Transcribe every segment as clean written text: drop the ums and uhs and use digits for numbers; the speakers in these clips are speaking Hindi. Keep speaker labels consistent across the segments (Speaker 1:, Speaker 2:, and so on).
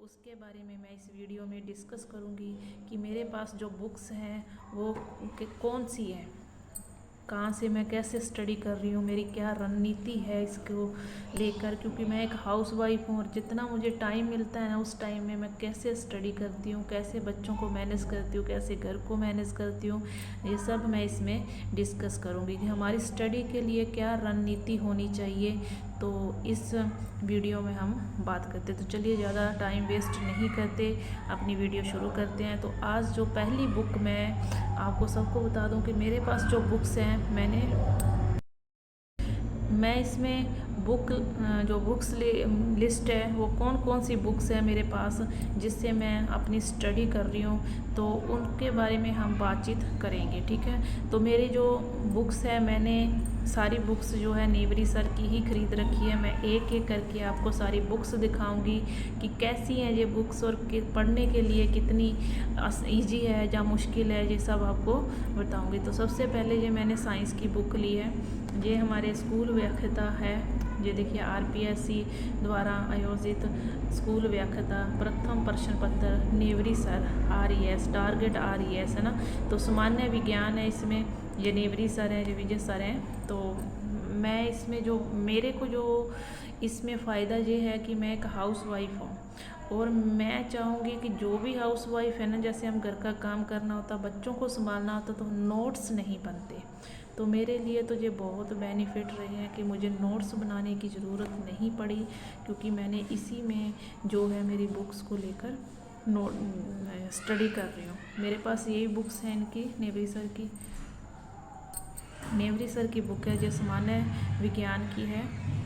Speaker 1: उसके बारे में मैं इस वीडियो में डिस्कस करूँगी कि मेरे पास जो बुक्स हैं वो कौन सी है, कहाँ से मैं कैसे स्टडी कर रही हूँ, मेरी क्या रणनीति है इसको लेकर, क्योंकि मैं एक हाउसवाइफ हूँ और जितना मुझे टाइम मिलता है ना उस टाइम में मैं कैसे स्टडी करती हूँ, कैसे बच्चों को मैनेज करती हूँ, कैसे घर को मैनेज करती हूँ, ये सब मैं इसमें डिस्कस करूँगी कि हमारी स्टडी के लिए क्या रणनीति होनी चाहिए। तो इस वीडियो में हम बात करते, तो चलिए ज़्यादा टाइम वेस्ट नहीं करते, अपनी वीडियो शुरू करते हैं। तो आज जो पहली बुक मैं आपको सबको बता दूं कि मेरे पास जो बुक्स हैं मैं इसमें जो बुक्स लिस्ट है वो कौन कौन सी बुक्स है मेरे पास जिससे मैं अपनी स्टडी कर रही हूँ, तो उनके बारे में हम बातचीत करेंगे, ठीक है। तो मेरी जो बुक्स है, मैंने सारी बुक्स जो है नेवरी सर की ही खरीद रखी है। मैं एक एक करके आपको सारी बुक्स दिखाऊंगी कि कैसी हैं ये बुक्स और पढ़ने के लिए कितनी ईजी है या मुश्किल है, ये सब आपको बताऊंगी। तो सबसे पहले ये मैंने साइंस की बुक ली है, ये हमारे स्कूल व्याख्याता है। ये देखिए RPSC द्वारा आयोजित स्कूल व्याख्याता प्रथम प्रश्न पत्र नेवरी सर RES टारगेट RES है ना। तो सामान्य विज्ञान है, इसमें ये नेवरी सर हैं, ये विजय सर हैं। तो मैं इसमें जो मेरे को जो इसमें फ़ायदा ये है कि मैं एक हाउसवाइफ हूँ और मैं चाहूँगी कि जो भी हाउसवाइफ है ना, जैसे हम घर का काम करना होता, बच्चों को संभालना होता, तो नोट्स नहीं बनते। तो मेरे लिए तो ये बहुत बेनिफिट रहे हैं कि मुझे नोट्स बनाने की ज़रूरत नहीं पड़ी, क्योंकि मैंने इसी में जो है मेरी बुक्स को लेकर स्टडी कर रही हूँ। मेरे पास यही बुक्स हैं इनकी, नेवरी सर की बुक है जो सामान्य विज्ञान की है।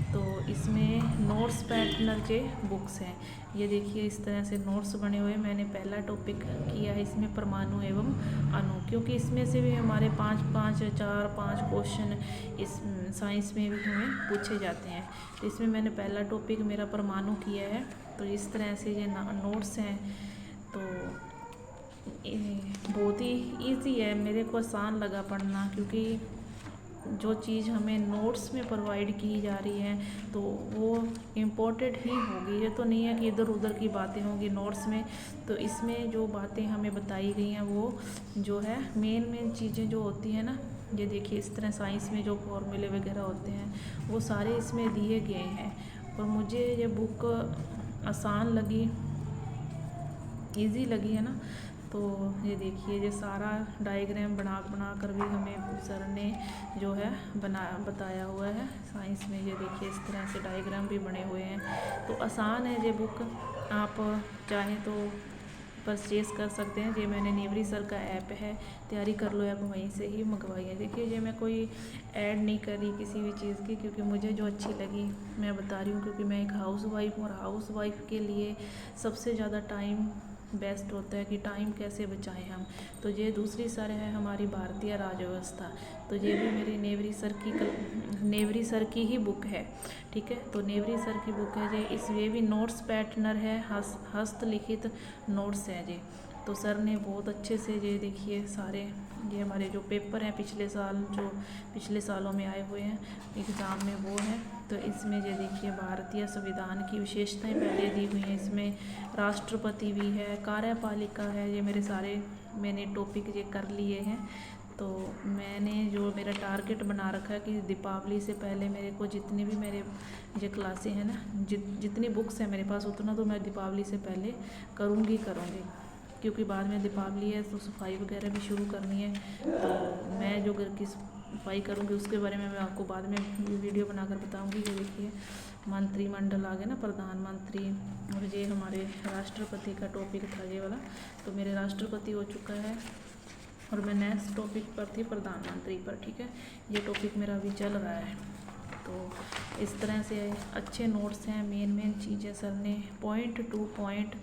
Speaker 1: तो इसमें नोट्स पैटर्नर के बुक्स हैं। ये देखिए इस तरह से नोट्स बने हुए। मैंने पहला टॉपिक किया है इसमें परमाणु एवं अणु, क्योंकि इसमें से भी हमारे 5 क्वेश्चन इस साइंस में भी हमें पूछे जाते हैं। तो इसमें मैंने पहला टॉपिक मेरा परमाणु किया है। तो इस तरह से ये नोट्स हैं। तो बहुत ही ईजी है, मेरे को आसान लगा पढ़ना, क्योंकि जो चीज़ हमें नोट्स में प्रोवाइड की जा रही है तो वो इम्पोर्टेंट ही होगी। ये तो नहीं है कि इधर उधर की बातें होंगी नोट्स में। तो इसमें जो बातें हमें बताई गई हैं वो जो है मेन चीज़ें जो होती हैं ना, ये देखिए इस तरह साइंस में जो फॉर्मूले वगैरह होते हैं वो सारे इसमें दिए गए हैं। और मुझे ये बुक आसान लगी, ईजी लगी है ना। तो ये देखिए ये सारा डायग्राम बना कर भी हमें सर ने जो है बताया हुआ है साइंस में। ये देखिए इस तरह से डायग्राम भी बने हुए हैं। तो आसान है ये बुक, आप चाहें तो परचेज़ कर सकते हैं। ये मैंने नेवरी सर का ऐप है, तैयारी कर लो ऐप, वहीं से ही मंगवाई है। देखिए ये मैं कोई ऐड नहीं कर रही किसी भी चीज़ की, क्योंकि मुझे जो अच्छी लगी मैं बता रही हूँ, क्योंकि मैं एक हाउसवाइफ हूँ और हाउसवाइफ के लिए सबसे ज़्यादा टाइम बेस्ट होता है कि टाइम कैसे बचाएं हम। तो ये दूसरी सर है हमारी भारतीय राज्य व्यवस्था। तो ये भी मेरी नेवरी सर की ही बुक है, ठीक है। तो नेवरी सर की बुक है ये भी नोट्स पैटर्नर है, हस्तलिखित नोट्स है ये। तो सर ने बहुत अच्छे से ये देखिए सारे ये हमारे जो पेपर हैं पिछले साल, जो पिछले सालों में आए हुए हैं एग्ज़ाम में, वो है। तो इसमें ये देखिए भारतीय संविधान की विशेषताएं पहले दी हुई हैं। इसमें राष्ट्रपति भी है, कार्यपालिका है। ये मैंने टॉपिक ये कर लिए हैं। तो मैंने जो मेरा टारगेट बना रखा है कि दीपावली से पहले मेरे को जितनी भी मेरे ये क्लासें हैं ना, जितनी बुक्स हैं मेरे पास उतना तो मैं दीपावली से पहले करूँगी, क्योंकि बाद में दीपावली है तो सफाई वगैरह भी शुरू करनी है। तो मैं जो घर की सफाई करूँगी उसके बारे में मैं आपको बाद में वीडियो बनाकर बताऊँगी। ये देखिए मंत्रिमंडल आ गया ना, प्रधानमंत्री, और ये हमारे राष्ट्रपति का टॉपिक था ये वाला। तो मेरे राष्ट्रपति हो चुका है और मैं नेक्स्ट टॉपिक पर थी प्रधानमंत्री पर, ठीक है। ये टॉपिक मेरा अभी चल रहा है। तो इस तरह से अच्छे नोट्स हैं, मेन चीज़ें सर ने पॉइंट टू पॉइंट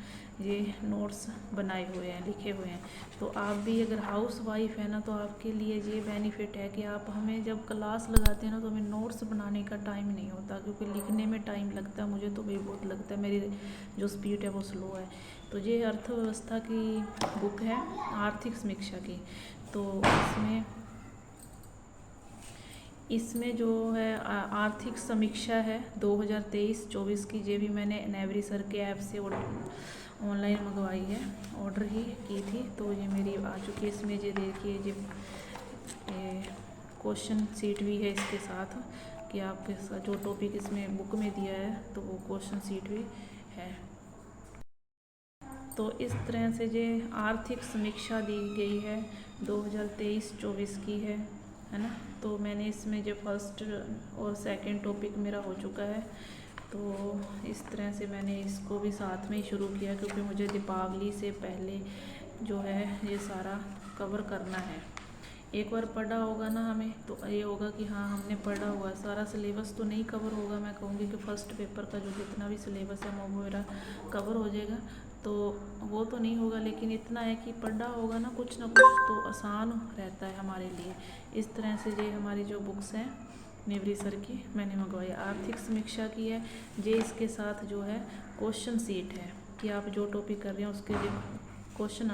Speaker 1: ये नोट्स बनाए हुए हैं, लिखे हुए हैं। तो आप भी अगर हाउस वाइफ है ना, तो आपके लिए ये बेनिफिट है कि आप हमें जब क्लास लगाते हैं ना तो हमें नोट्स बनाने का टाइम नहीं होता, क्योंकि लिखने में टाइम लगता है, मुझे तो भी बहुत लगता है, मेरी जो स्पीड है वो स्लो है। तो ये अर्थव्यवस्था की बुक है, आर्थिक समीक्षा की। तो इसमें इसमें जो है आर्थिक समीक्षा है 2023-24 की, ये भी मैंने नेवरी सर के ऐप से ऑनलाइन मंगवाई है, ऑर्डर ही की थी, तो ये मेरी आ चुकी है। इसमें ये देखिए, ये क्वेश्चन सीट भी है इसके साथ, कि आपके साथ जो टॉपिक इसमें बुक में दिया है तो वो क्वेश्चन सीट भी है। तो इस तरह से ये आर्थिक समीक्षा दी गई है 2023-24 की है ना। तो मैंने इसमें जो फर्स्ट और सेकंड टॉपिक मेरा हो चुका है, तो इस तरह से मैंने इसको भी साथ में ही शुरू किया, क्योंकि मुझे दीपावली से पहले जो है ये सारा कवर करना है। एक बार पढ़ा होगा ना हमें, तो ये होगा कि हाँ हमने पढ़ा हुआ, सारा सिलेबस तो नहीं कवर होगा। मैं कहूँगी कि फ़र्स्ट पेपर का जो जितना भी सिलेबस है वो मेरा कवर हो जाएगा, तो वो तो नहीं होगा, लेकिन इतना है कि पढ़ा होगा ना कुछ तो आसान रहता है हमारे लिए। इस तरह से ये हमारी जो बुक्स हैं नेवरी सर की मैंने मंगवाई, आर्थिक समीक्षा की है। ये इसके साथ जो है क्वेश्चन सीट है, कि आप जो टॉपिक कर रहे हैं उसके लिए क्वेश्चन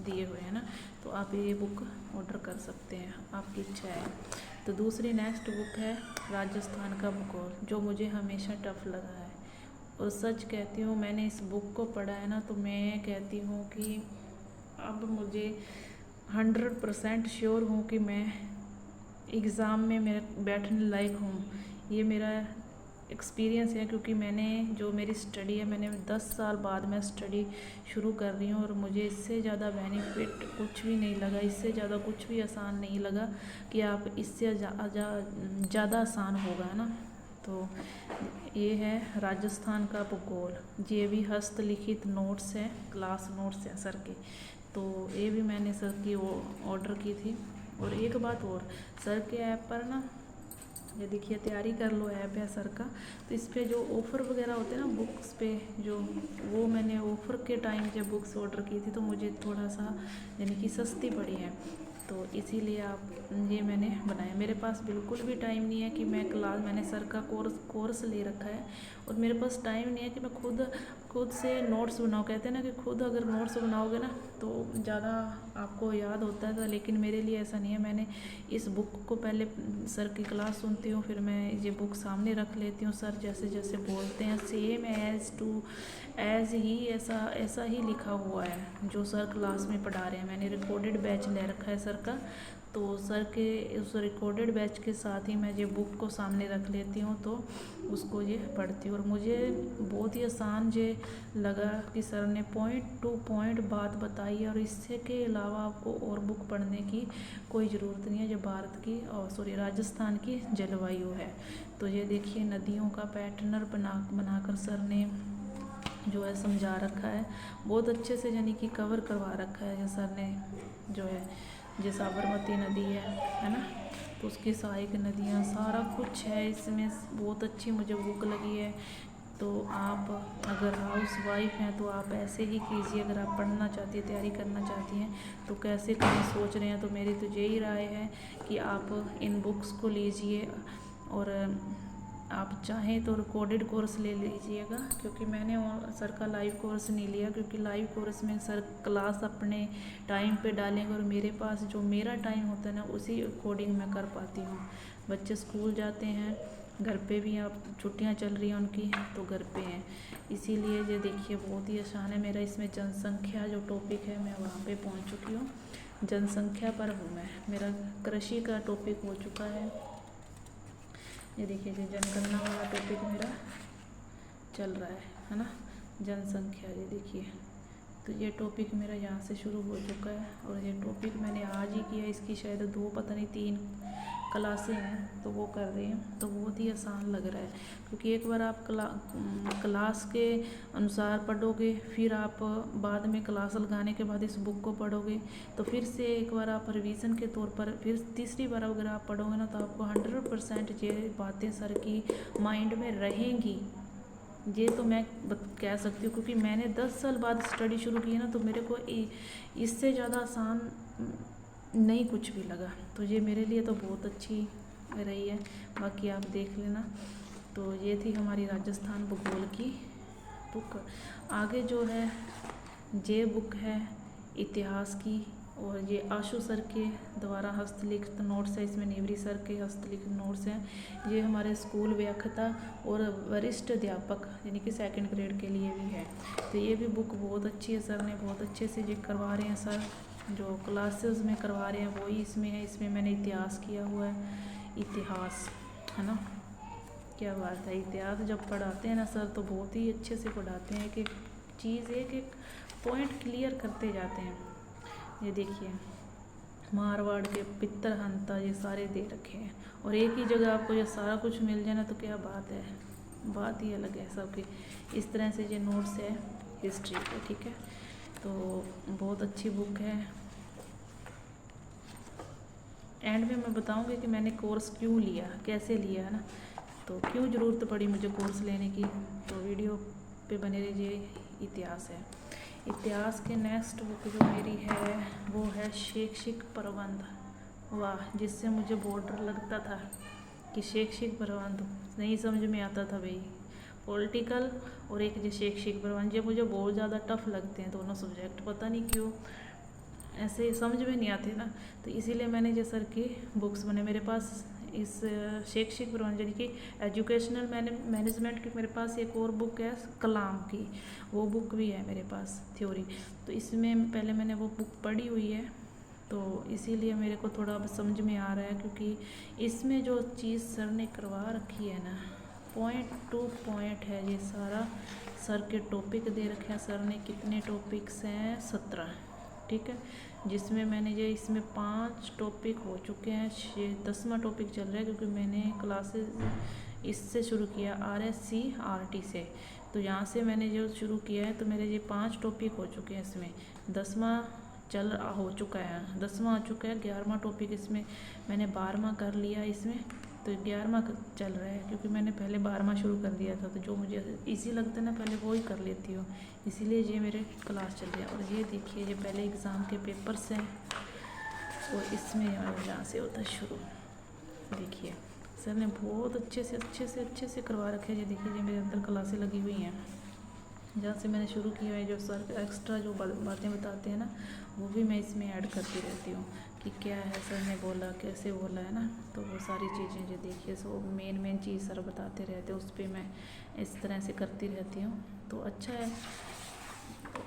Speaker 1: दिए हुए हैं ना, तो आप ये बुक ऑर्डर कर सकते हैं, आपकी इच्छा है। तो दूसरी नेक्स्ट बुक है राजस्थान का भूगोल, जो मुझे हमेशा टफ लगा है, और सच कहती हूँ मैंने इस बुक को पढ़ा है ना, तो मैं कहती हूँ कि अब मुझे 100% श्योर हूँ कि मैं एग्ज़ाम में मेरे बैठने लायक हूँ। ये मेरा एक्सपीरियंस है, क्योंकि मैंने जो मेरी स्टडी है, मैंने 10 साल बाद मैं स्टडी शुरू कर रही हूँ, और मुझे इससे ज़्यादा बेनिफिट कुछ भी नहीं लगा, इससे ज़्यादा कुछ भी आसान नहीं लगा कि आप इससे ज़्यादा आसान होगा, है ना। तो ये है राजस्थान का भूगोल, ये भी हस्तलिखित नोट्स है, क्लास नोट्स हैं सर के, तो ये भी मैंने सर की वो ऑर्डर की थी। और एक बात और, सर के ऐप पर ना, ये देखिए तैयारी कर लो ऐप है सर का, तो इस पर जो ऑफ़र वगैरह होते हैं ना बुक्स पे, जो वो मैंने ऑफ़र के टाइम जब बुक्स ऑर्डर की थी तो मुझे थोड़ा सा यानी कि सस्ती पड़ी है, तो इसीलिए आप ये मैंने बनाया। मेरे पास बिल्कुल भी टाइम नहीं है कि मैं मैंने सर का कोर्स ले रखा है, और मेरे पास टाइम नहीं है कि मैं खुद से नोट्स बनाओ। कहते हैं ना कि खुद अगर नोट्स बनाओगे ना तो ज़्यादा आपको याद होता है, लेकिन मेरे लिए ऐसा नहीं है। मैंने इस बुक को पहले सर की क्लास सुनती हूँ, फिर मैं ये बुक सामने रख लेती हूँ, सर जैसे जैसे बोलते हैं सेम एज़ ही ऐसा ही लिखा हुआ है जो सर क्लास में पढ़ा रहे हैं। मैंने रिकॉर्डेड बैच ले रखा है सर का, तो सर के उस रिकॉर्डेड बैच के साथ ही मैं ये बुक को सामने रख लेती हूँ, तो उसको ये पढ़ती हूँ। और मुझे बहुत ही आसान ये लगा कि सर ने पॉइंट टू पॉइंट बात बताई, और इससे के अलावा आपको और बुक पढ़ने की कोई ज़रूरत नहीं है। जो भारत की राजस्थान की जलवायु है, तो ये देखिए नदियों का पैटर्न बनाकर सर ने जो है समझा रखा है बहुत अच्छे से, यानी कि कवर करवा रखा है सर ने। जो है जो साबरमती नदी है ना, तो उसकी सहायक नदियाँ सारा कुछ है इसमें, बहुत अच्छी मुझे बुक लगी है। तो आप अगर हाउस वाइफ हैं तो आप ऐसे ही कीजिए, अगर आप पढ़ना चाहती हैं, तैयारी करना चाहती हैं तो कैसे करें सोच रहे हैं, तो मेरी तो यही राय है कि आप इन बुक्स को लीजिए, और आप चाहें तो रिकॉर्डेड कोर्स ले लीजिएगा, क्योंकि मैंने सर का लाइव कोर्स नहीं लिया, क्योंकि लाइव कोर्स में सर क्लास अपने टाइम पे डालेंगे, और मेरे पास जो मेरा टाइम होता है ना उसी अकॉर्डिंग मैं कर पाती हूँ। बच्चे स्कूल जाते हैं, घर पे भी अब छुट्टियाँ चल रही हैं उनकी, तो घर पे हैं, इसीलिए ये देखिए बहुत ही आसान है मेरा। इसमें जनसंख्या जो टॉपिक है मैं वहाँ पे पहुँच चुकी हूँ, जनसंख्या पर हूँ मैं। मेरा कृषि का टॉपिक हो चुका है, ये देखिए जो जनगणना वाला टॉपिक मेरा चल रहा है ना, जनसंख्या। ये देखिए, तो ये टॉपिक मेरा यहाँ से शुरू हो चुका है, और ये टॉपिक मैंने आज ही किया, इसकी शायद 2 पता नहीं 3 क्लासें हैं, तो वो कर रही हैं, तो बहुत ही आसान लग रहा है। क्योंकि एक बार आप क्लास के अनुसार पढ़ोगे, फिर आप बाद में क्लास लगाने के बाद इस बुक को पढ़ोगे, तो फिर से एक बार आप रिवीजन के तौर पर फिर तीसरी बार अगर आप पढ़ोगे ना, तो आपको 100% ये बातें सर की माइंड में रहेंगी। ये तो मैं कह सकती हूँ, क्योंकि मैंने 10 साल बाद स्टडी शुरू की है ना, तो मेरे को इससे ज़्यादा आसान नहीं कुछ भी लगा, तो ये मेरे लिए तो बहुत अच्छी रही है। बाकी आप देख लेना। तो ये थी हमारी राजस्थान भूगोल की बुक। आगे जो है ये बुक है इतिहास की, और ये आशु सर के द्वारा हस्तलिखित नोट्स है, इसमें नेवरी सर के हस्तलिखित नोट्स हैं। ये हमारे स्कूल व्याख्याता और वरिष्ठ अध्यापक यानी कि 2nd ग्रेड के लिए भी है। तो ये भी बुक बहुत अच्छी है, सर ने बहुत अच्छे से ये करवा रहे हैं। सर जो क्लासेस में करवा रहे हैं वही इसमें है। इसमें मैंने इतिहास किया हुआ है, इतिहास है ना, क्या बात है। इतिहास जब पढ़ाते हैं ना सर तो बहुत ही अच्छे से पढ़ाते हैं, एक चीज़ एक पॉइंट क्लियर करते जाते हैं। ये देखिए मारवाड़ के पित्तरहंता ये सारे दे रखे हैं, और एक ही जगह आपको ये सारा कुछ मिल जाए ना तो क्या बात है, बात ही अलग है सबकी। इस तरह से ये नोट्स है हिस्ट्री के, ठीक है। तो बहुत अच्छी बुक है। एंड में मैं बताऊंगी कि मैंने कोर्स क्यों लिया, कैसे लिया है ना, तो क्यों ज़रूरत पड़ी मुझे कोर्स लेने की। तो वीडियो पे बने रहिए। इतिहास है, इतिहास के नेक्स्ट बुक जो मेरी है वो है शैक्षिक प्रबंध। वाह, जिससे मुझे बहुत डर लगता था कि शैक्षिक प्रबंध नहीं समझ में आता था भाई। पॉलिटिकल और एक जो शैक्षिक प्रबंध, ये मुझे बहुत ज़्यादा टफ लगते हैं दोनों सब्जेक्ट, पता नहीं क्यों ऐसे समझ में नहीं आते ना। तो इसीलिए मैंने जो सर की बुक्स बने मेरे पास इस शैक्षिक प्रबंध यानी कि एजुकेशनल मैनेजमेंट की मेरे पास एक और बुक है कलाम की, वो बुक भी है मेरे पास थ्योरी। तो इसमें पहले मैंने वो बुक पढ़ी हुई है, तो इसीलिए मेरे को थोड़ा अब समझ में आ रहा है, क्योंकि इसमें जो चीज़ सर ने करवा रखी है ना, पॉइंट टू पॉइंट है ये सारा। सर के टॉपिक दे रखे हैं, सर ने कितने टॉपिक्स हैं, 17, ठीक है। जिसमें मैंने ये इसमें 5 टॉपिक हो चुके हैं, 10वां टॉपिक चल रहा है, क्योंकि मैंने क्लासेस इससे शुरू किया RSC-RT से। तो यहाँ से मैंने जो शुरू किया है तो मेरे ये 5 टॉपिक हो चुके हैं। इसमें 10वां हो चुका है, 10वां आ चुका है। 11वां टॉपिक इसमें मैंने 12वां कर लिया इसमें, तो 11वां चल रहा है, क्योंकि मैंने पहले 12वां शुरू कर दिया था। तो जो मुझे इजी लगता है ना पहले वो ही कर लेती हूँ, इसीलिए ये मेरे क्लास चल रही है। और ये देखिए ये पहले एग्ज़ाम के पेपर्स हैं, और इसमें यहाँ से होता है शुरू। देखिए सर ने बहुत अच्छे से करवा रखे हैं। ये देखिए ये मेरे अंदर क्लासें लगी हुई हैं, जहाँ से मैंने शुरू किया है। जो सर एक्स्ट्रा जो बातें बताते हैं ना वो भी मैं इसमें ऐड करती रहती हूँ कि क्या है सर ने बोला, कैसे बोला है ना। तो वो सारी चीज़ें जो देखिए सो मेन चीज़ सर बताते रहते हैं, उस पर मैं इस तरह से करती रहती हूँ, तो अच्छा है।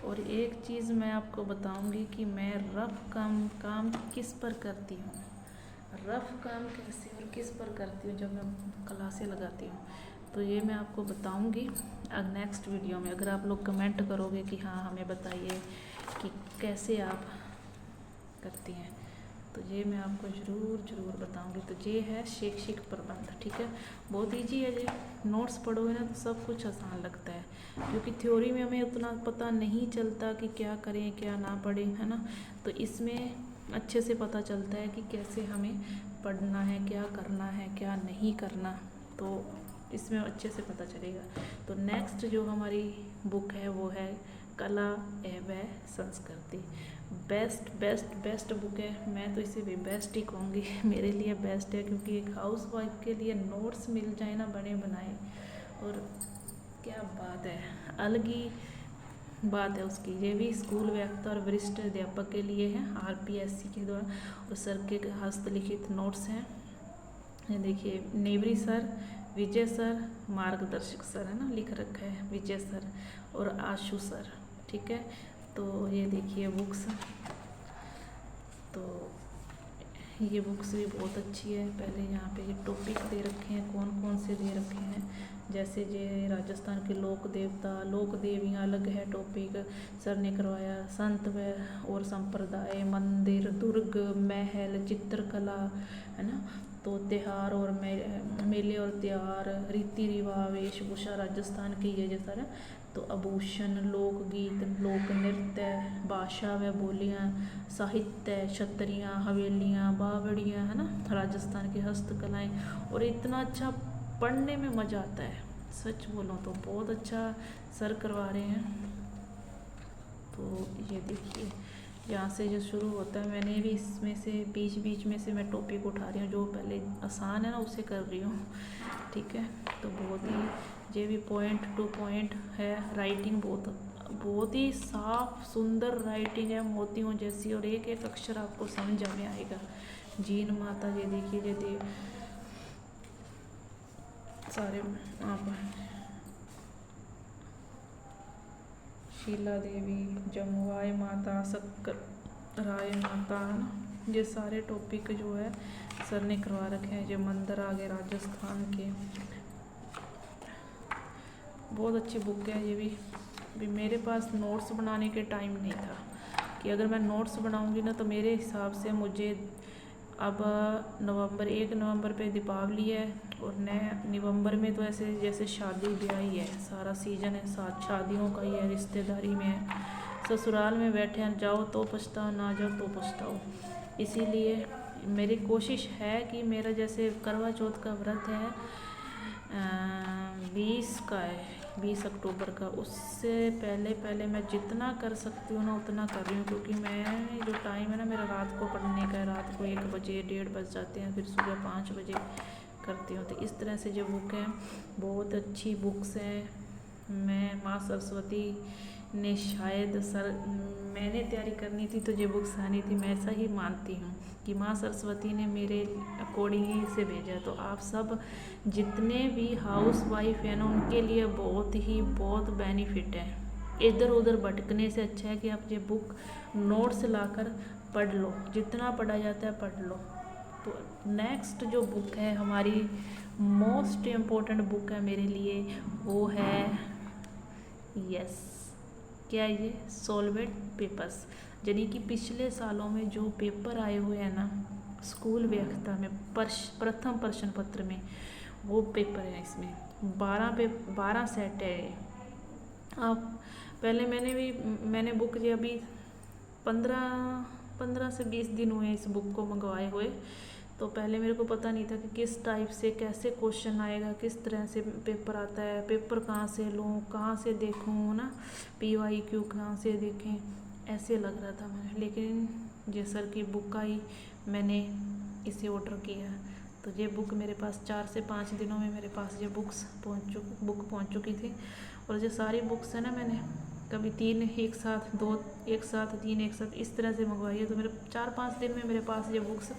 Speaker 1: और एक चीज़ मैं आपको बताऊँगी कि मैं रफ़ काम किस पर करती हूँ, रफ़ काम कैसे और किस पर करती हूँ जब मैं क्लासें लगाती हूँ, तो ये मैं आपको बताऊंगी नेक्स्ट वीडियो में। अगर आप लोग कमेंट करोगे कि हाँ हमें बताइए कि कैसे आप करती हैं, तो ये मैं आपको ज़रूर बताऊंगी। तो ये है शैक्षिक प्रबंध, ठीक है। बहुत ईजी है, ये नोट्स पढ़ोगे ना तो सब कुछ आसान लगता है, क्योंकि थ्योरी में हमें उतना पता नहीं चलता कि क्या करें क्या ना पढ़ें, है ना। तो इसमें अच्छे से पता चलता है कि कैसे हमें पढ़ना है, क्या करना है क्या नहीं करना, तो इसमें अच्छे से पता चलेगा। तो नेक्स्ट जो हमारी बुक है वो है कला एवं संस्कृति। बेस्ट बुक है, मैं तो इसे भी बेस्ट ही कहूँगी। मेरे लिए बेस्ट है, क्योंकि एक हाउस वाइफ के लिए नोट्स मिल जाए ना बने बनाए, और क्या बात है, अलग ही बात है उसकी। ये भी स्कूल व्याख्याता और वरिष्ठ अध्यापक के लिए है, RPSC के द्वारा, और सर के हस्तलिखित नोट्स हैं। ये देखिए नेवरी सर, विजय सर, मार्गदर्शक सर है ना, लिख रखा है विजय सर और आशु सर, ठीक है। तो ये देखिए बुक्स, तो ये बुक्स भी बहुत अच्छी है। पहले यहाँ पे ये टॉपिक दे रखे हैं, कौन से दे रखे हैं, जैसे ये राजस्थान के लोक देवता लोक देवियाँ अलग है टॉपिक सर ने करवाया, संत व और संप्रदाय, मंदिर, दुर्ग, महल, चित्रकला, है ना। तो त्योहार और मेले और त्योहार, रीति रिवाज, वेशभूषा राजस्थान की ये जैसा है। तो आभूषण, लोकगीत, लोक नृत्य, भाषा व बोलियाँ, साहित्य, छतरियाँ, हवेलियाँ, बावड़ियाँ, है ना, राजस्थान की हस्तकलाएँ। और इतना अच्छा पढ़ने में मज़ा आता है, सच बोलो तो बहुत अच्छा सर करवा रहे हैं। तो ये देखिए यहाँ से जो शुरू होता है, मैंने भी इसमें से बीच में से मैं टॉपिक उठा रही हूँ, जो पहले आसान है ना उसे कर रही हूँ, ठीक है। तो बहुत ही ये भी पॉइंट टू पॉइंट है, राइटिंग बहुत बहुत ही साफ सुंदर राइटिंग है मोतियों जैसी, और एक एक अक्षर आपको समझ में आएगा। जीन माता जी देखिए, ये देव सारे आप, शीला देवी, जमुआई माता, सक्कराय माता, है ना, ये सारे टॉपिक जो है सर ने करवा रखे हैं। जो मंदिर आ गए राजस्थान के, बहुत अच्छी बुक है ये भी मेरे पास नोट्स बनाने के टाइम नहीं था कि अगर मैं नोट्स बनाऊंगी ना तो मेरे हिसाब से मुझे अब 1 नवंबर पे दीपावली है, और नए नवंबर में तो ऐसे जैसे शादी ब्याह ही है, सारा सीजन है, साथ शादियों का ही है, रिश्तेदारी में है, ससुराल में बैठे हैं, जाओ तो पछताओ, ना जाओ तो पछताओ। इसीलिए मेरी कोशिश है कि मेरा जैसे करवा चौथ का व्रत है 20 का है, 20 अक्टूबर का, उससे पहले मैं जितना कर सकती हूँ ना उतना कर रही हूँ, क्योंकि मैं जो टाइम है ना मेरा रात को पढ़ने का है, रात को 1 बजे 1:30 बज जाते हैं, फिर सुबह 5 बजे करती हूँ। तो इस तरह से जो बुक है बहुत अच्छी बुक्स हैं। मैं माँ सरस्वती ने शायद मैंने तैयारी करनी थी तो ये बुक्स आनी थी, मैं ऐसा ही मानती हूँ कि माँ सरस्वती ने मेरे अकॉर्डिंग ही इसे भेजा है। तो आप सब जितने भी हाउस वाइफ है ना उनके लिए बहुत बेनिफिट है। इधर उधर भटकने से अच्छा है कि आप ये बुक नोट्स लाकर पढ़ लो, जितना पढ़ा जाता है पढ़ लो। तो नेक्स्ट जो बुक है हमारी मोस्ट इम्पोर्टेंट बुक है मेरे लिए, वो है क्या ये सॉल्वेड पेपर्स, यानी कि पिछले सालों में जो पेपर आए हुए हैं ना स्कूल व्याख्या में प्रथम प्रश्न पत्र में, वो पेपर है। इसमें 12 सेट है। अब पहले मैंने बुक ये अभी 15 से 20 दिन हुए इस बुक को मंगवाए हुए। तो पहले मेरे को पता नहीं था कि किस टाइप से कैसे क्वेश्चन आएगा, किस तरह से पेपर आता है, पेपर कहाँ से लूँ, कहाँ से देखूँ ना, PYQ कहाँ से देखें, ऐसे लग रहा था मुझे। लेकिन ये सर की बुक आई, मैंने इसे ऑर्डर किया तो ये बुक मेरे पास 4 से 5 दिनों में मेरे पास ये बुक पहुँच चुकी थी। और जो सारी बुक्स है ना मैंने कभी 3 एक साथ, 2 एक साथ, 3 एक साथ, इस तरह से मंगवाई है। तो मेरे 4-5 दिन में मेरे पास ये बुक्स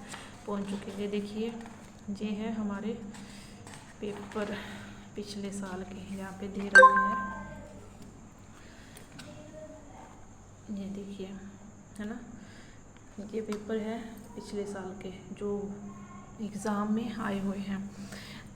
Speaker 1: पहुंच चुके हैं। देखिए ये है हमारे पेपर पिछले साल के, यहाँ पे दे रखे हैं, ये देखिए, है ना, ये पेपर है पिछले साल के जो एग्ज़ाम में आए हुए हैं।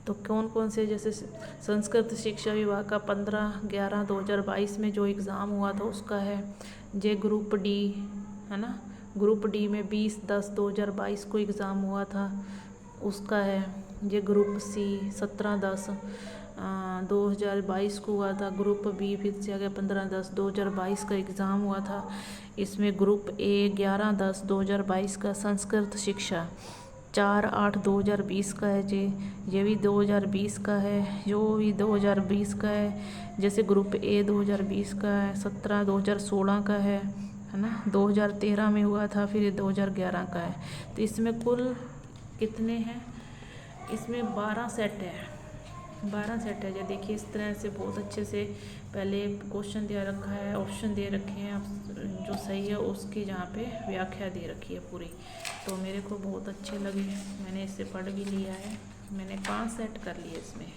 Speaker 1: तो कौन कौन से, जैसे संस्कृत शिक्षा विभाग का 15/11/2022 में जो एग्ज़ाम हुआ था उसका है। जे ग्रुप डी, है ना, ग्रुप डी में 20/10/2022 को एग्ज़ाम हुआ था उसका है। ये ग्रुप सी 17/10/2022 को हुआ था। ग्रुप बी फिर से आ गया 15/10/2022 का एग्ज़ाम हुआ था। इसमें ग्रुप ए 11/10/2022 का संस्कृत शिक्षा, 4/8/2020 का है। ये भी 2020 का है, जो भी 2020 का है। जैसे ग्रुप ए 2020 का है, 17 2016 का है ना, 2013 में हुआ था, फिर 2011 का है। तो इसमें कुल कितने हैं, इसमें 12 सेट है, 12 सेट है। ये देखिए इस तरह से बहुत अच्छे से पहले क्वेश्चन दे रखा है, ऑप्शन दे रखे हैं, जो सही है उसकी जहाँ पे व्याख्या दे रखी है पूरी। तो मेरे को बहुत अच्छे लगे, मैंने इसे पढ़ भी लिया है। मैंने 5 सेट कर लिए इसमें,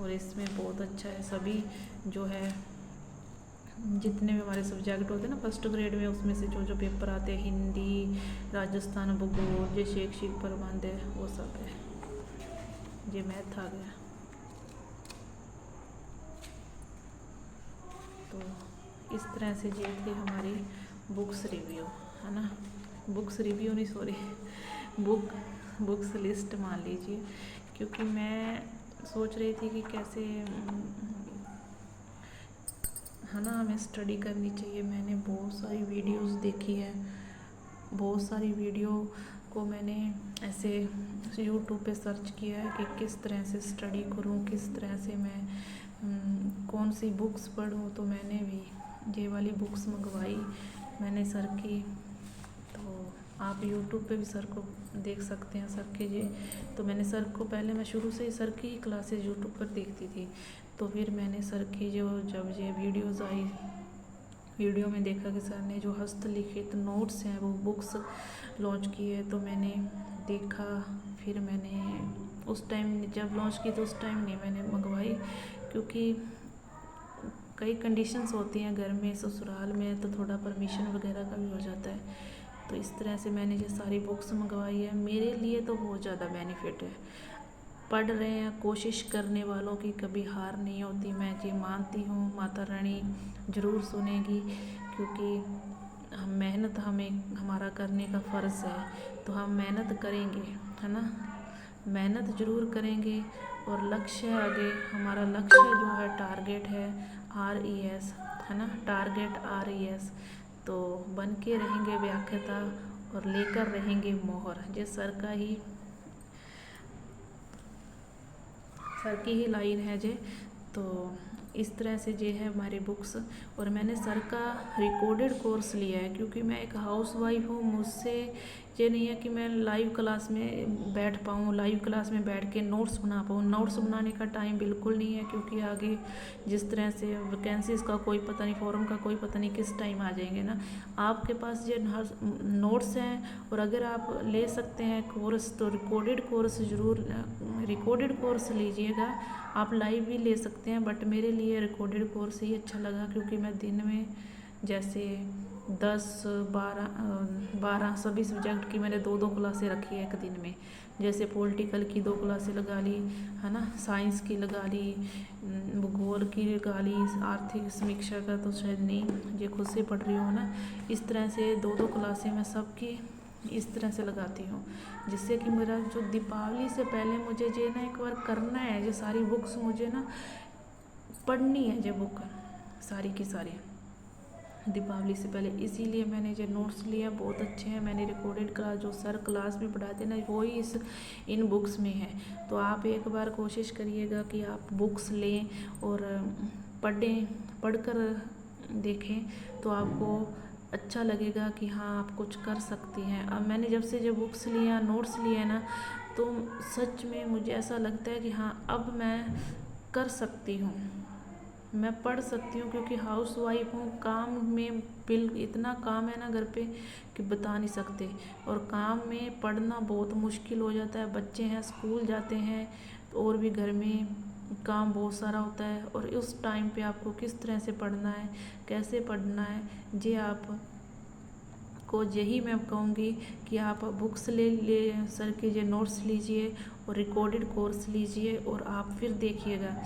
Speaker 1: और इसमें बहुत अच्छा है। सभी जो है जितने भी हमारे सब्जेक्ट होते हैं ना फर्स्ट ग्रेड में, उसमें से जो पेपर आते हैं, हिंदी, राजस्थान भूगोल, जो शैक्षिक प्रबंध है वो सब है। ये मैथ आ गया। तो इस तरह से ये थी हमारी बुक्स रिव्यू, है ना, बुक्स रिव्यू नहीं, सॉरी, बुक्स लिस्ट मान लीजिए। क्योंकि मैं सोच रही थी कि कैसे, है ना, हमें स्टडी करनी चाहिए। मैंने बहुत सारी वीडियोस देखी है, बहुत सारी वीडियो को मैंने ऐसे यूट्यूब पे सर्च किया है कि किस तरह से स्टडी करूं, किस तरह से मैं कौन सी बुक्स पढूं। तो मैंने भी ये वाली बुक्स मंगवाई मैंने सर की। तो आप यूट्यूब पे भी सर को देख सकते हैं, सर के ये। तो मैंने सर को पहले, मैं शुरू से ही सर की क्लासेस यूट्यूब पर देखती थी। तो फिर मैंने सर की जब ये वीडियोज़ आई वीडियो में देखा कि सर ने जो हस्तलिखित नोट्स हैं वो बुक्स लॉन्च की है, तो मैंने देखा। फिर मैंने उस टाइम जब लॉन्च की तो उस टाइम नहीं मैंने मंगवाई, क्योंकि कई कंडीशंस होती हैं घर में, ससुराल में, तो थोड़ा परमिशन वगैरह का भी हो जाता है। तो इस तरह से मैंने ये सारी बुक्स मंगवाई है। मेरे लिए तो बहुत ज़्यादा बेनिफिट है। पढ़ रहे हैं, कोशिश करने वालों की कभी हार नहीं होती। मैं ये मानती हूँ, माता रानी ज़रूर सुनेगी, क्योंकि हम मेहनत हमें हमारा करने का फ़र्ज़ है। तो हम मेहनत करेंगे, है ना, मेहनत ज़रूर करेंगे। और लक्ष्य है आगे, हमारा लक्ष्य जो है टारगेट है RES, है ना, टारगेट RES। तो बन के रहेंगे व्याख्याता और लेकर रहेंगे मोहर। ये सर की ही लाइन है जे। तो इस तरह से ये है हमारी बुक्स। और मैंने सर का रिकॉर्डेड कोर्स लिया है, क्योंकि मैं एक हाउसवाइफ हूँ। मुझसे ये नहीं है कि मैं लाइव क्लास में बैठ पाऊँ, लाइव क्लास में बैठ के नोट्स बना पाऊँ। नोट्स बनाने का टाइम बिल्कुल नहीं है, क्योंकि आगे जिस तरह से वैकेंसीज़ का कोई पता नहीं, फॉर्म का कोई पता नहीं किस टाइम आ जाएंगे ना। आपके पास ये नोट्स हैं, और अगर आप ले सकते हैं कोर्स तो रिकॉर्डेड कोर्स ज़रूर, रिकॉर्डेड कोर्स लीजिएगा। आप लाइव भी ले सकते हैं, बट मेरे लिए रिकॉर्डेड कोर्स ही अच्छा लगा, क्योंकि मैं दिन में जैसे 10-12 सभी सब्जेक्ट की मैंने 2-2 क्लासें रखी है एक दिन में। जैसे पॉलिटिकल की 2 क्लासें लगा ली, है ना, साइंस की लगा ली, भूगोल की लगा ली, आर्थिक समीक्षा का तो शायद नहीं, ये खुद से पढ़ रही हूँ ना। इस तरह से 2-2 क्लासें मैं सबकी इस तरह से लगाती हूँ, जिससे कि मेरा जो दीपावली से पहले मुझे ये ना एक बार करना है। ये सारी बुक्स मुझे ना पढ़नी है, ये बुक सारी की सारी दीपावली से पहले। इसीलिए मैंने ये नोट्स लिए, बहुत अच्छे हैं। मैंने रिकॉर्डेड क्लास जो सर क्लास में पढ़ाते ना, वो ही इन बुक्स में है। तो आप एक बार कोशिश करिएगा कि आप बुक्स लें और पढ़कर देखें, तो आपको अच्छा लगेगा कि हाँ आप कुछ कर सकती हैं। अब मैंने जब से जो बुक्स लिया, नोट्स लिए ना, तो सच में मुझे ऐसा लगता है कि हाँ अब मैं कर सकती हूँ, मैं पढ़ सकती हूँ। क्योंकि हाउस वाइफ हूँ, काम में इतना काम है ना घर पे कि बता नहीं सकते। और काम में पढ़ना बहुत मुश्किल हो जाता है। बच्चे हैं, स्कूल जाते हैं, और भी घर में काम बहुत सारा होता है। और उस टाइम पे आपको किस तरह से पढ़ना है, कैसे पढ़ना है, ये आप को यही मैं कहूँगी कि आप बुक्स ले सर के ये नोट्स लीजिए और रिकॉर्डेड कोर्स लीजिए। और आप फिर देखिएगा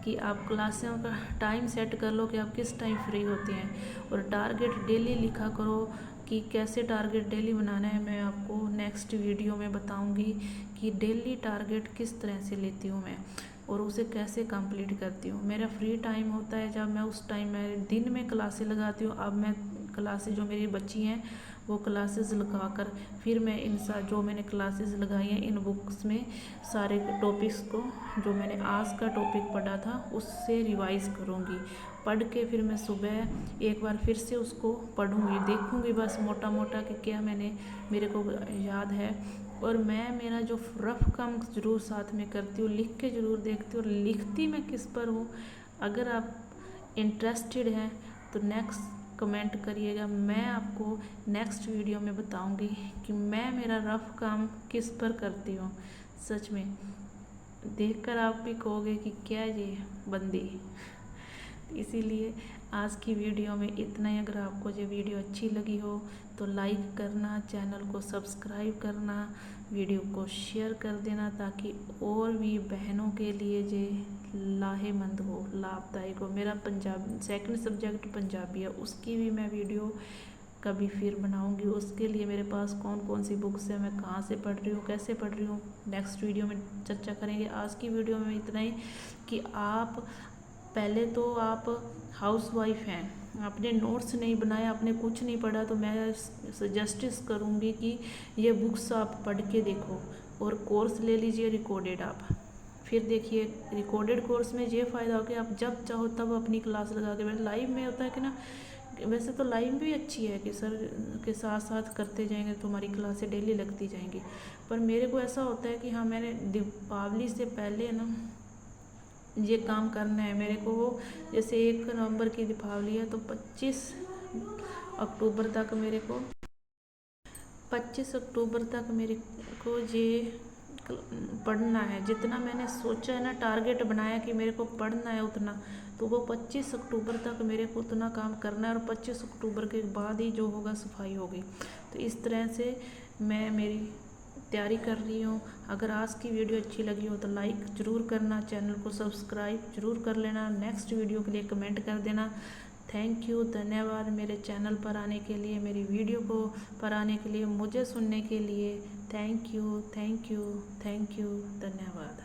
Speaker 1: कि आप क्लासों का टाइम सेट कर लो कि आप किस टाइम फ्री होते हैं। और टारगेट डेली लिखा करो कि कैसे टारगेट डेली बनाना है। मैं आपको नेक्स्ट वीडियो में बताऊंगी कि डेली टारगेट किस तरह से लेती हूँ मैं, और उसे कैसे कंप्लीट करती हूँ। मेरा फ्री टाइम होता है जब मैं उस टाइम मैं दिन में क्लासेस लगाती हूँ। अब मैं क्लासेस जो मेरी बच्ची हैं वो क्लासेस लगाकर फिर मैं जो मैंने क्लासेस लगाई हैं इन बुक्स में सारे टॉपिक्स को, जो मैंने आज का टॉपिक पढ़ा था उससे रिवाइज करूँगी। पढ़ के फिर मैं सुबह एक बार फिर से उसको पढ़ूँगी, देखूँगी बस मोटा मोटा कि क्या मेरे को याद है। और मैं मेरा जो रफ काम ज़रूर साथ में करती हूँ, लिख के ज़रूर देखती हूँ। और लिखती मैं किस पर हूँ, अगर आप इंटरेस्टेड हैं तो नेक्स्ट कमेंट करिएगा। मैं आपको नेक्स्ट वीडियो में बताऊंगी कि मैं मेरा रफ काम किस पर करती हूँ। सच में देखकर आप भी कहोगे कि क्या ये बंदी। इसीलिए आज की वीडियो में इतना ही। अगर आपको ये वीडियो अच्छी लगी हो तो लाइक करना, चैनल को सब्सक्राइब करना, वीडियो को शेयर कर देना, ताकि और भी बहनों के लिए ये लाहेमंद हो, लाभदायक हो। मेरा सेकंड सब्जेक्ट पंजाबी है, उसकी भी मैं वीडियो कभी फिर बनाऊंगी। उसके लिए मेरे पास कौन कौन सी बुक्स है, मैं कहाँ से पढ़ रही हूँ, कैसे पढ़ रही हूँ, नेक्स्ट वीडियो में चर्चा करेंगे। आज की वीडियो में इतना ही कि आप पहले तो आप हाउस वाइफ हैं, आपने नोट्स नहीं बनाया, आपने कुछ नहीं पढ़ा, तो मैं सजेस्ट करूँगी कि ये बुक्स आप पढ़ के देखो और कोर्स ले लीजिए रिकॉर्डेड। आप फिर देखिए रिकॉर्डेड कोर्स में ये फ़ायदा हो कि आप जब चाहो तब अपनी क्लास लगा के बैठ। लाइव में होता है कि ना, वैसे तो लाइव भी अच्छी है कि सर के साथ साथ करते जाएंगे तो हमारी क्लासें डेली लगती जाएंगी। पर मेरे को ऐसा होता है कि हाँ मैंने दीपावली से पहले ना ये काम करना है मेरे को। जैसे 1 नवंबर की दीपावली है तो 25 अक्टूबर तक मेरे को 25 अक्टूबर तक मेरे को ये पढ़ना है। जितना मैंने सोचा है ना, टारगेट बनाया कि मेरे को पढ़ना है उतना, तो वो 25 अक्टूबर तक मेरे को उतना काम करना है और 25 अक्टूबर के बाद ही जो होगा सफाई होगी। तो इस तरह से मैं मेरी तैयारी कर रही हूँ। अगर आज की वीडियो अच्छी लगी हो तो लाइक ज़रूर करना, चैनल को सब्सक्राइब ज़रूर कर लेना, नेक्स्ट वीडियो के लिए कमेंट कर देना। थैंक यू, धन्यवाद मेरे चैनल पर आने के लिए, मेरी वीडियो को पर आने के लिए, मुझे सुनने के लिए। Thank you, thank you, thank you, धन्यवाद।